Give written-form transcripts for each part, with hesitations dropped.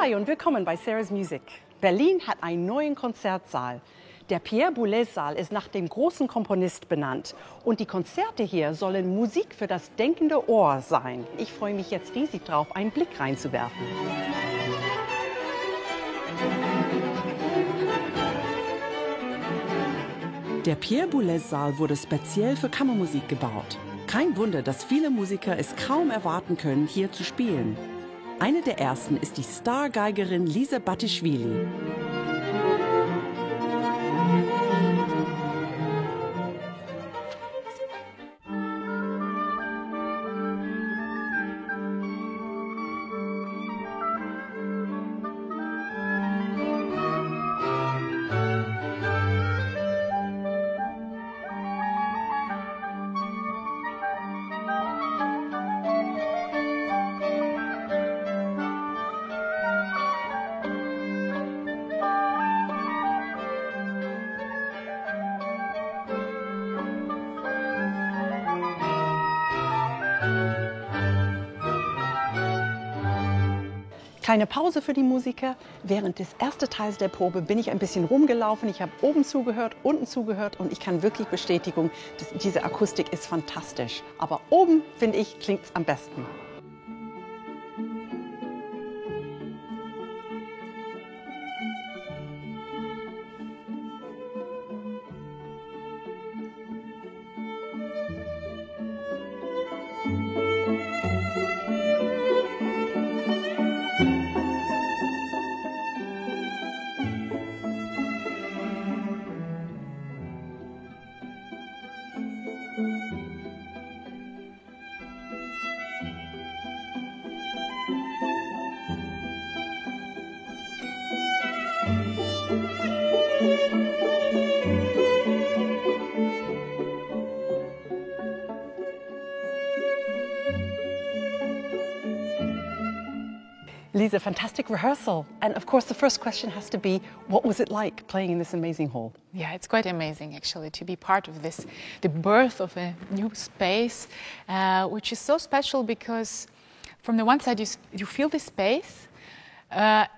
Hi und willkommen bei Saales Music. Berlin hat einen neuen Konzertsaal. Der Pierre Boulez Saal ist nach dem großen Komponist benannt. Und die Konzerte hier sollen Musik für das denkende Ohr sein. Ich freue mich jetzt riesig drauf, einen Blick reinzuwerfen. Der Pierre Boulez Saal wurde speziell für Kammermusik gebaut. Kein Wunder, dass viele Musiker es kaum erwarten können, hier zu spielen. Eine der ersten ist die Star-Geigerin Lisa Batiashvili. Keine Pause für die Musiker. Während des ersten Teils der Probe bin ich ein bisschen rumgelaufen. Ich habe oben zugehört, unten zugehört und ich kann wirklich bestätigen, diese Akustik ist fantastisch. Aber oben, finde ich, klingt es am besten. Lisa, fantastic rehearsal. And of course, the first question has to be, what was it like playing in this amazing hall? Yeah, it's quite amazing actually to be part of this, the birth of a new space, which is so special because from the one side you feel the space,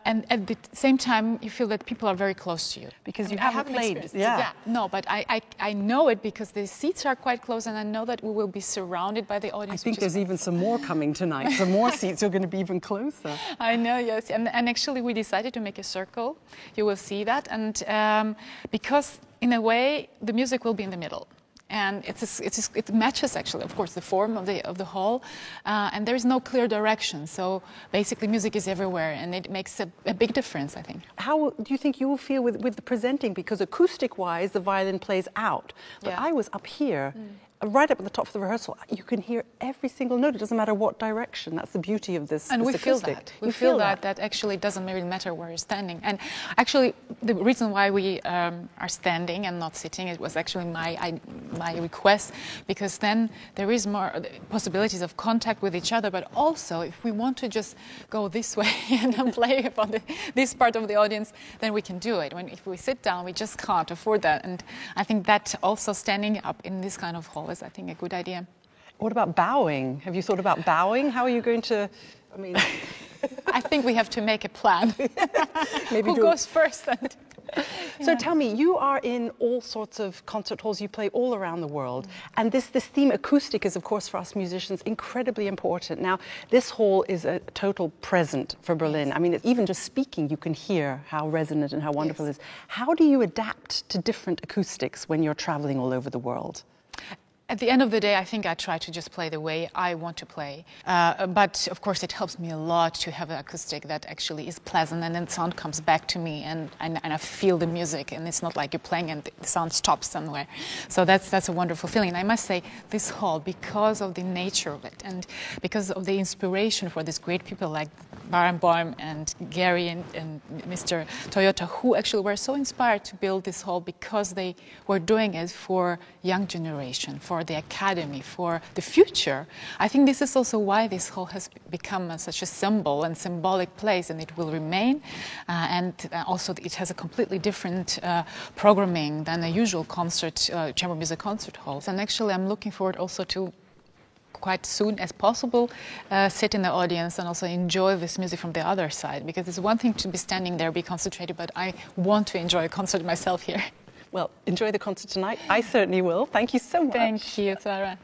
and at the same time you feel that people are very close to you. Because you haven't played. Yeah. No, but I know it because the seats are quite close and I know that we will be surrounded by the audience. I think there's even some more coming tonight. Some more seats are going to be even closer. I know, yes. And actually we decided to make a circle. You will see that. And because in a way the music will be in the middle. And it matches actually, of course, the form of the hall, and there is no clear direction. So basically, music is everywhere, and it makes a big difference, I think. How do you think you will feel with the presenting? Because acoustic-wise, the violin plays out, but I was up here. Right up at the top of the rehearsal, you can hear every single note. It doesn't matter what direction. That's the beauty of this. And we feel acoustic. that. We feel that actually doesn't really matter where you're standing. And actually, the reason why we are standing and not sitting, it was actually my request, because then there is more possibilities of contact with each other. But also, if we want to just go this way and play upon this part of the audience, then we can do it. If we sit down, we just can't afford that. And I think that also standing up in this kind of hall is, I think, a good idea. What about bowing? Have you thought about bowing? How are you going to, I mean... I think we have to make a plan. Maybe who goes first? So tell me, you are in all sorts of concert halls, you play all around the world, and this theme acoustic is, of course, for us musicians, incredibly important. Now, this hall is a total present for Berlin. I mean, even just speaking, you can hear how resonant and how wonderful it is. How do you adapt to different acoustics when you're traveling all over the world? At the end of the day, I think I try to just play the way I want to play. But of course, it helps me a lot to have an acoustic that actually is pleasant, and then sound comes back to me, and I feel the music, and it's not like you're playing and the sound stops somewhere. So that's a wonderful feeling. And I must say, this hall, because of the nature of it, and because of the inspiration for these great people like Barenboim and Gary and Mr. Toyota, who actually were so inspired to build this hall because they were doing it for young generation, for the academy, for the future. I think this is also why this hall has become such a symbol and symbolic place, and it will remain. And also it has a completely different programming than the usual concert, chamber music concert halls. And actually I'm looking forward also to quite soon as possible sit in the audience and also enjoy this music from the other side. Because it's one thing to be standing there, be concentrated, but I want to enjoy a concert myself here. Well, enjoy the concert tonight. I certainly will. Thank you so much. Thank you, Sarah.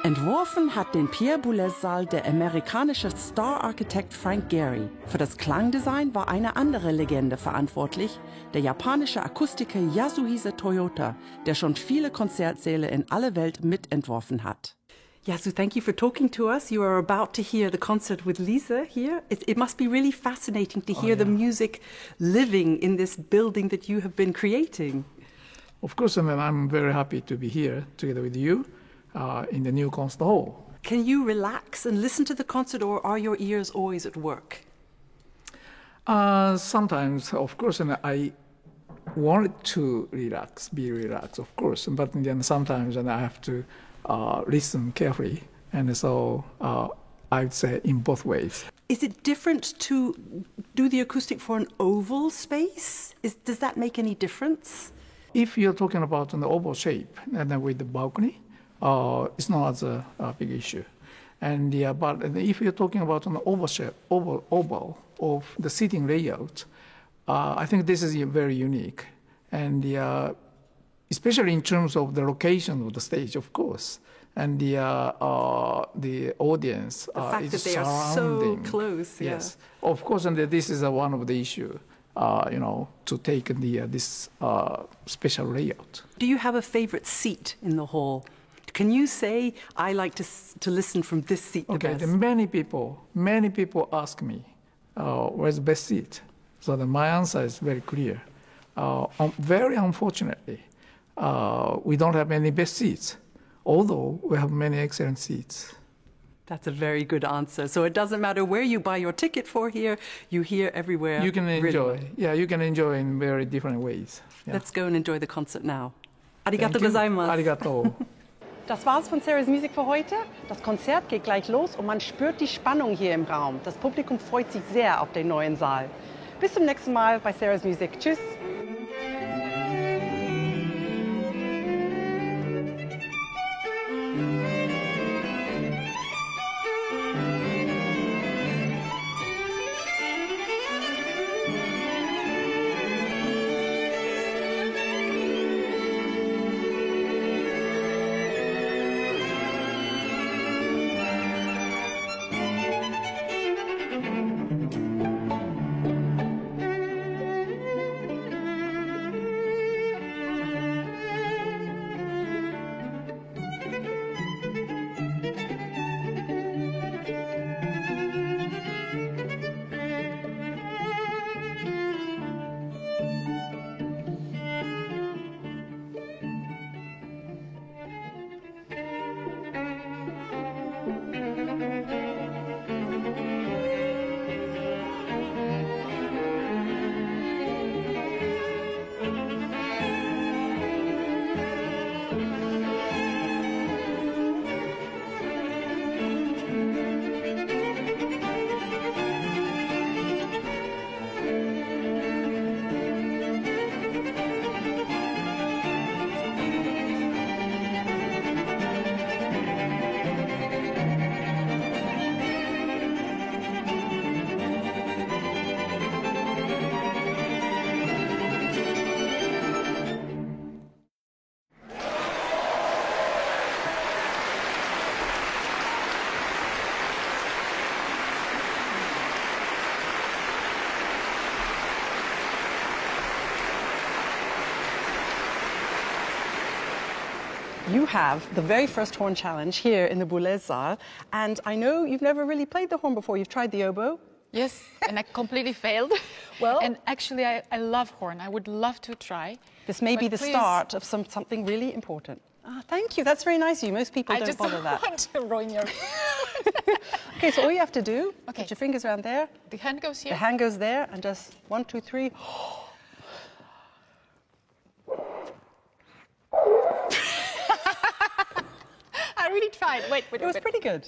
Entworfen hat den Pierre Boulez Saal der amerikanische Star-Architekt Frank Gehry. Für das Klangdesign war eine andere Legende verantwortlich, der japanische Akustiker Yasuhisa Toyota, der schon viele Konzertsäle in aller Welt mitentworfen hat. Yasu, thank you for talking to us. You are about to hear the concert with Lisa here. It must be really fascinating to hear the music living in this building that you have been creating. Of course, I'm very happy to be here together with you in the new concert hall. Can you relax and listen to the concert, or are your ears always at work? Sometimes, of course, and I wanted to be relaxed, of course, but then sometimes I have to listen carefully, and so I would say in both ways. Is it different to do the acoustic for an oval space? Does that make any difference? If you're talking about an oval shape and then with the balcony, it's not as a big issue. And but if you're talking about an oval shape, oval of the seating layout, I think this is very unique, and especially in terms of the location of the stage, of course, and the audience the fact is that they are so close. Yeah. Yes, of course, and this is one of the issues. To take this special layout. Do you have a favorite seat in the hall? Can you say, I like to listen from this seat the best? Many people ask me, where's the best seat? So my answer is very clear. Very unfortunately, we don't have any best seats, although we have many excellent seats. That's a very good answer. So it doesn't matter where you buy your ticket for here, you hear everywhere. You can enjoy. Yeah, you can enjoy in very different ways. Yeah. Let's go and enjoy the concert now. Arigato gozaimasu. Arigato. Das war's von Saales Musik für heute. Das Konzert geht gleich los und man spürt die Spannung hier im Raum. Das Publikum freut sich sehr auf den neuen Saal. Bis zum nächsten Mal bei Saales Musik. Tschüss. you have the very first horn challenge here in the Boulez Saal, and I know you've never really played the horn before. You've tried the oboe. Yes, and I completely failed. Well, and actually, I love horn. I would love to try. This may be the please. start of something really important. Ah, thank you. That's very nice of you. Most people don't bother that. I just want to ruin your... Okay, so all you have to do, Okay. put your fingers around there. The hand goes here. The hand goes there, and just 1, 2, 3. I really tried. Wait. It was pretty good.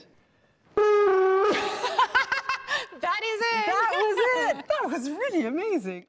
That is it. That was it. That was really amazing.